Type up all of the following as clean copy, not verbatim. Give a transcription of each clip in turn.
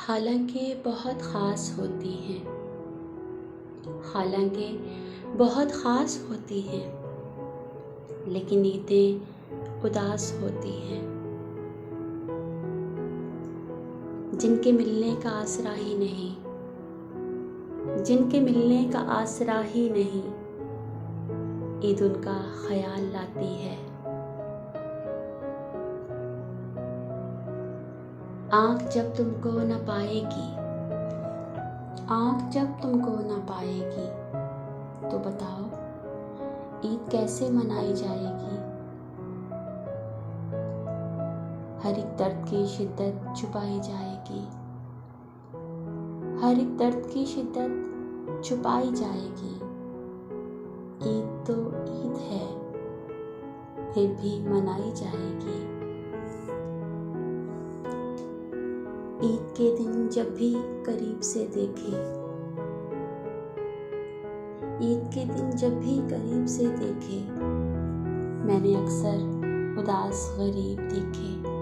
हालांकि बहुत ख़ास होती हैं, हालांकि बहुत ख़ास होती हैं, लेकिन ईदें उदास होती हैं। जिनके मिलने का आसरा ही नहीं, जिनके मिलने का आसरा ही नहीं, ईद उनका ख्याल लाती है। आँख जब तुमको न पाएगी, आँख जब तुमको न पाएगी, तो बताओ ईद कैसे मनाई जाएगी। हर एक दर्द की शिद्दत छुपाई जाएगी, हर एक दर्द की शिद्दत छुपाई जाएगी। ईद तो ईद है, फिर भी मनाई जाएगी। ईद के दिन जब भी करीब से देखे, ईद के दिन जब भी करीब से देखे, मैंने अक्सर उदास गरीब देखे।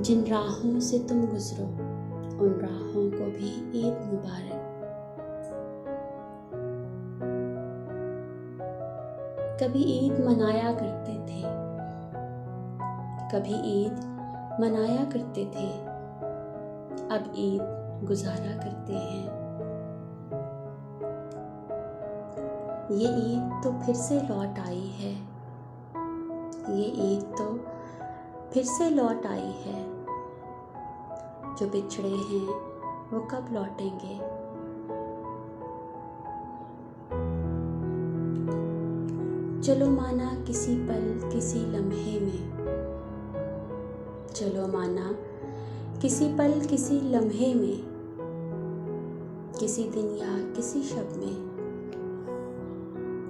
जिन राहों से तुम गुजरो, उन राहों को भी ईद मुबारक। कभी ईद मनाया करते थे, कभी ईद मनाया करते थे, अब ईद गुजारा करते हैं। ये ईद तो फिर से लौट आई है, ये ईद तो फिर से लौट आई है। जो बिछड़े हैं वो कब लौटेंगे। चलो माना किसी पल किसी लम्हे में, चलो माना किसी पल किसी लम्हे में, किसी दिन या किसी शब में।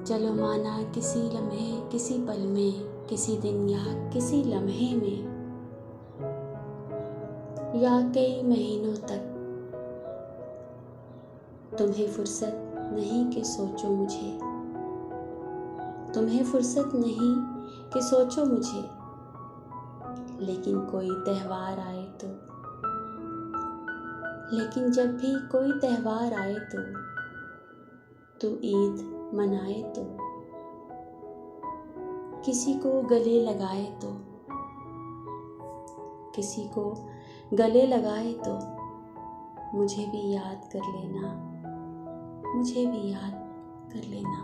चलो माना किसी लम्हे किसी पल में, किसी दिन या किसी लम्हे में, या कई महीनों तक। तुम्हें फुर्सत नहीं कि सोचो मुझे, तुम्हें फुर्सत नहीं कि सोचो मुझे। लेकिन कोई त्योहार आए तो, लेकिन जब भी कोई त्योहार आए तो ईद मनाए तो, किसी को गले लगाए तो, किसी को गले लगाए तो, मुझे भी याद कर लेना, मुझे भी याद कर लेना।